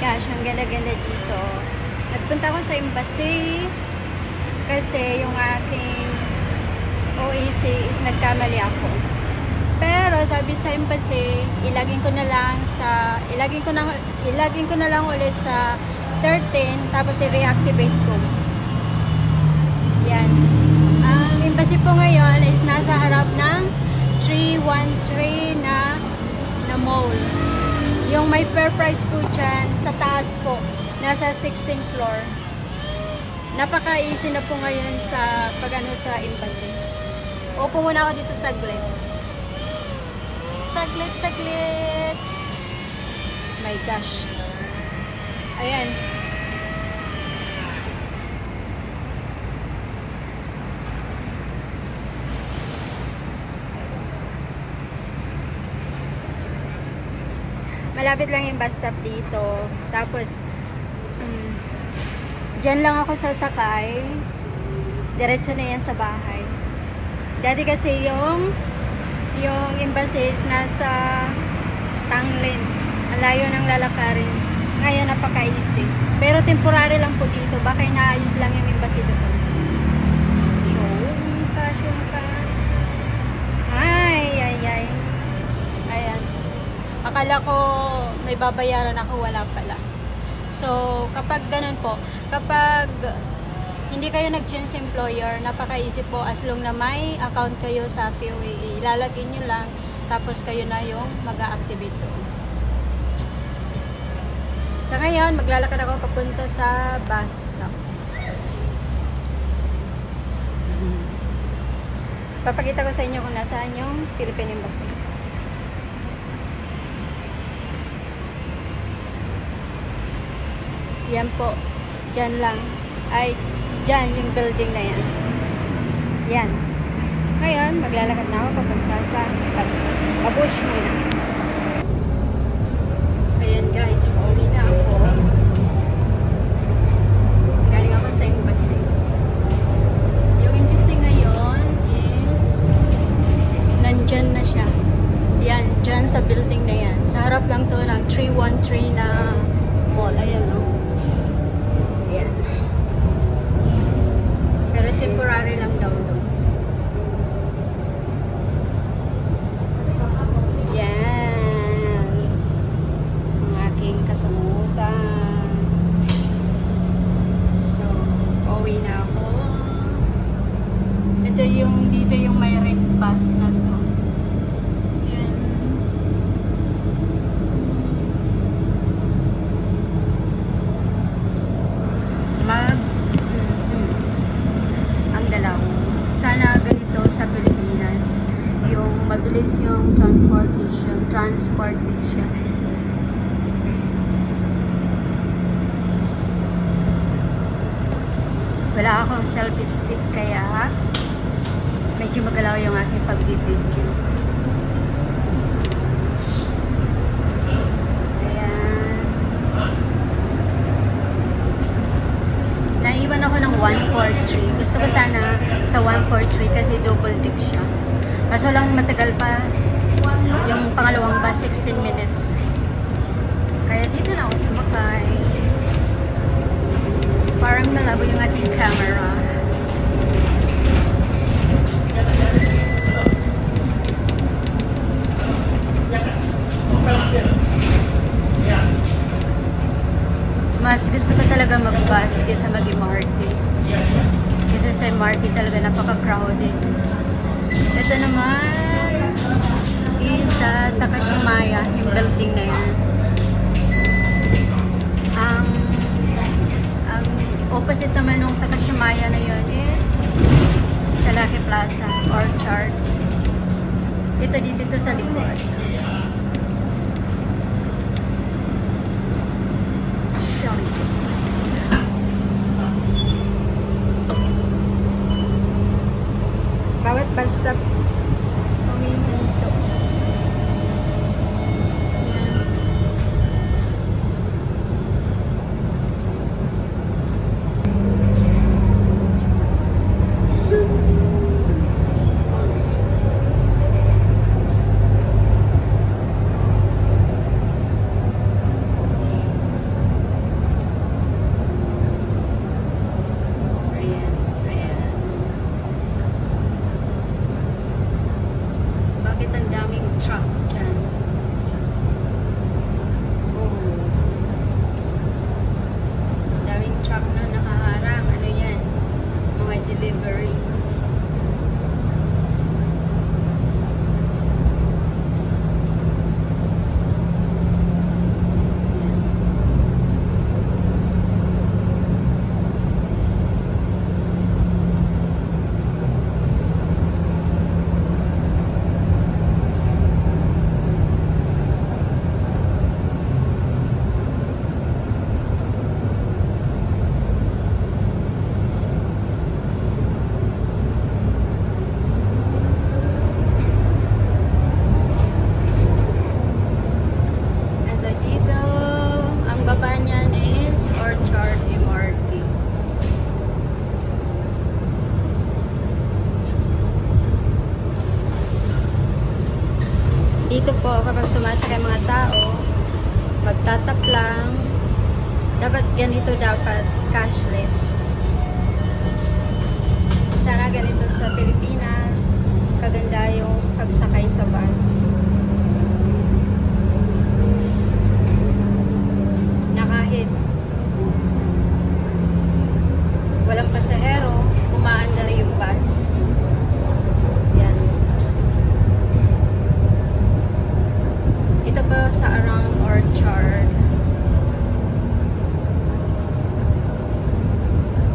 gosh, ang ganda-ganda dito. Nagpunta ako sa embassy kasi yung aking OEC is nagkamali ako. Pero sabi sa embassy, ilagin ko na lang ulit sa 13 tapos i-reactivate ko. Yan. Ang embassy po ngayon is nasa harap ng 313 na mall. Yung may fair price po dyan, sa taas po, nasa 16th floor. Napaka-easy na po ngayon sa pag-ano sa embassy. Upo muna ako dito saglit. Saglit. My gosh. Ayan. Malapit lang yung bus stop dito. Tapos, dyan lang ako sasakay. Diretso na yan sa bahay. Dati kasi yung embassy is nasa Tanglin. Ang layo ng lalakarin. Ngayon napaka-easy. Pero temporary lang po dito. Baka inaayos lang yung embassy doon. Ay. Ayan. Akala ko may babayaran ako, wala pala. So, kapag ganun po, kapag hindi kayo nag-change employer, napaka-easy po as long na may account kayo sa POAA. Ilalagin nyo lang, tapos kayo na yung mag-a-activate doon. Sa ngayon, maglalakad ako papunta sa bus stop. Papakita ko sa inyo kung nasaan yung Philippine Embassy. Yan po. Dyan lang. Ay, dyan yung building na yan. Yan. Ngayon, maglalakad na ako papunta sa bus stop. Pabush muna. Ayan guys, pauwi na ako. Galing ako sa embassy. Yung embassy ngayon is nandyan na siya. Yan, dyan sa building na yan. Sa harap lang to ng 313 na mall. Ayan o. Ayan. Pero temporary lang daw doon. Yes. Ang aking kasungutan. So, pauwi na ako. Ito yung, dito yung may red bus na to. Ayan. Ang dalaw. Sana ganito sa Pilipinas. Yung mabilis yung transportation. Wala akong selfie stick kaya medyo magalaw yung aking pag-video. Ayan. Naiwan ako ng 143. Gusto ko sana sa 143 kasi double tick siya. Kaso lang matagal pa yung pangalawang bus, 16 minutes. Kaya dito na ako sumakay. Parang malabo yung ating camera. Mas gusto ko talaga mag-bus kaysa mag-MRT. Kasi sa MRT talaga napaka-crowded. Ito naman is sa Takashimaya, yung building na yan. Ang opposite naman ng Takashimaya na yun is sa Lucky Plaza, Orchard. Ito dito sa likod. Bawat bus stop humihinto. Yan. pag sumasakay mga tao, magtatap lang. Dapat ganito, dapat cashless. Sana ganito sa Pilipinas, kaganda yung pagsakay sa bus. Na kahit walang pasahero, umaandar yung bus. Yan. Ito pa sa around Orchard.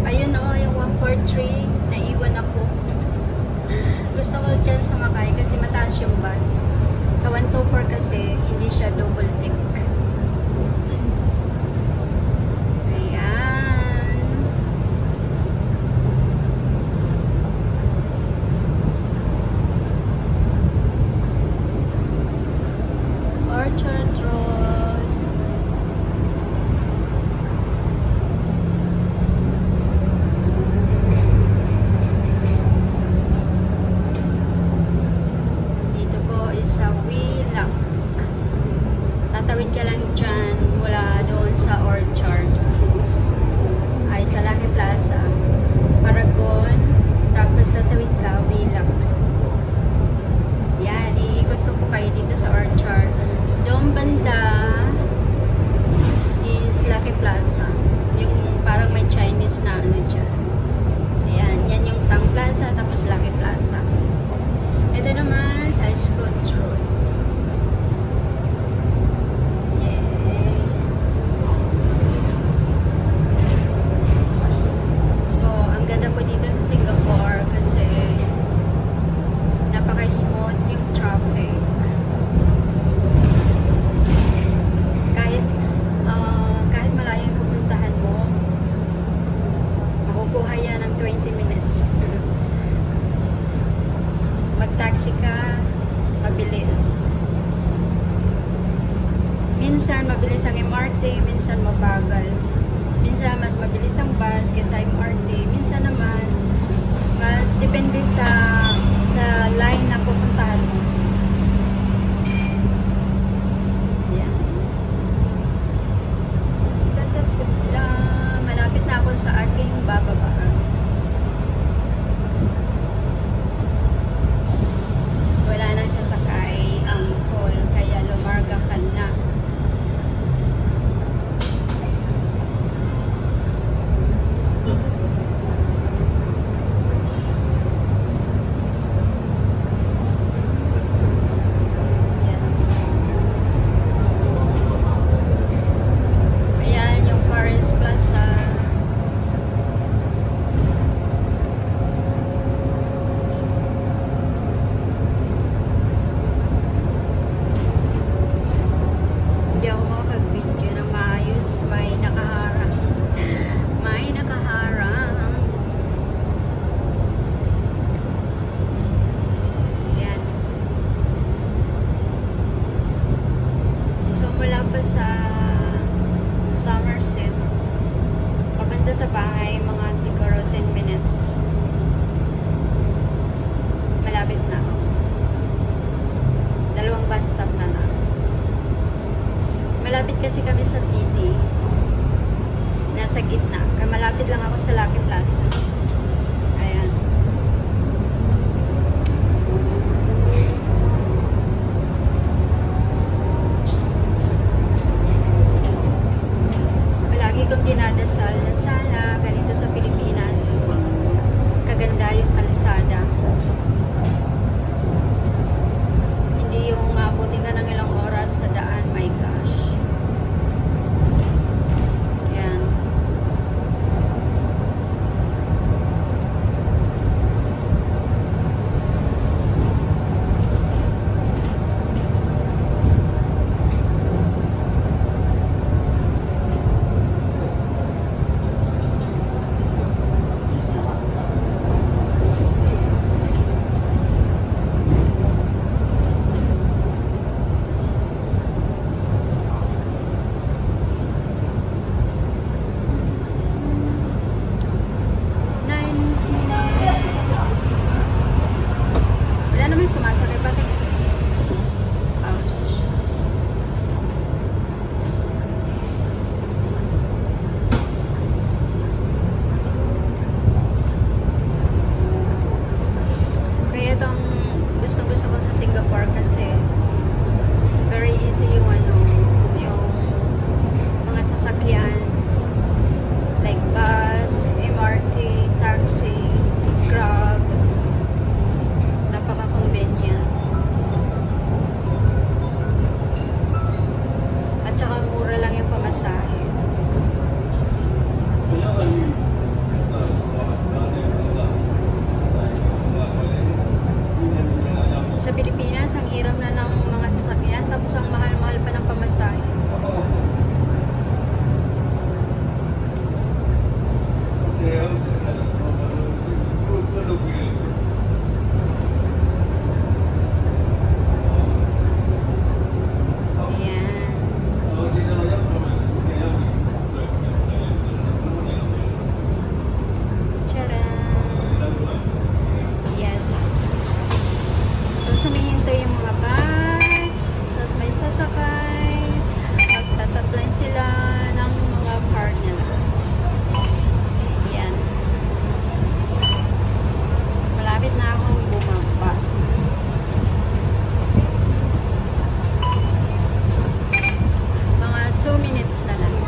Ayun o, yung 143, naiwan ako. Gusto ko dyan sumakay kasi mataas yung bus. Sa 124 kasi, hindi siya double tick. Ayan. Orchard Road. Dito po is sa Wheelock. Tatawid ka lang dyan mula doon sa Orchard. Ay sa Lucky Plaza. Paragon. Tapos tatawid ka, Wheelock. Yan, iikot ko po kayo dito sa Orchard. Doon banda is Lucky Plaza. Yung parang may Chinese na ano dyan. Ayan, yan yung Tang Plaza, tapos Lucky Plaza. Ito naman sa Scott Road. Yay! So, ang ganda po dito sa Singapore kasi napaka-smooth yung traffic. Kahit malayo yung pupuntahan mo, makukuha yan ng 20 minutes. Mag-taxi ka, mabilis. Minsan mabilis ang MRT, minsan mabagal. Minsan mas mabilis ang bus kaysa MRT. Minsan naman mas depende sa line na pupuntahan mo. Yan. Malapit na ako sa aking bababaan. Wala nang sasakay ang toll, kaya lumarga ka na. Sa Somerset papunta sa bahay mga siguro 10 minutes, malapit na, dalawang bus stop na lang. Malapit kasi kami sa city, nasa gitna, kaya malapit lang ako sa Lucky Plaza. Ayan. Kung dinadasal na sana ganito sa Pilipinas, kaganda yung kalsada, hindi yung abutin ka ng ilang oras sa daan. My gosh. Yan. pamasahe. Sa Pilipinas, ang hirap na ng mga sasakyan, tapos ang mahal-mahal pa ng pamasahe. Sumihintay yung mga bus, tapos may sasakay, magtataplan sila ng mga car nila. Yan. Malapit na akong bumaba. Mga 2 minutes na lang.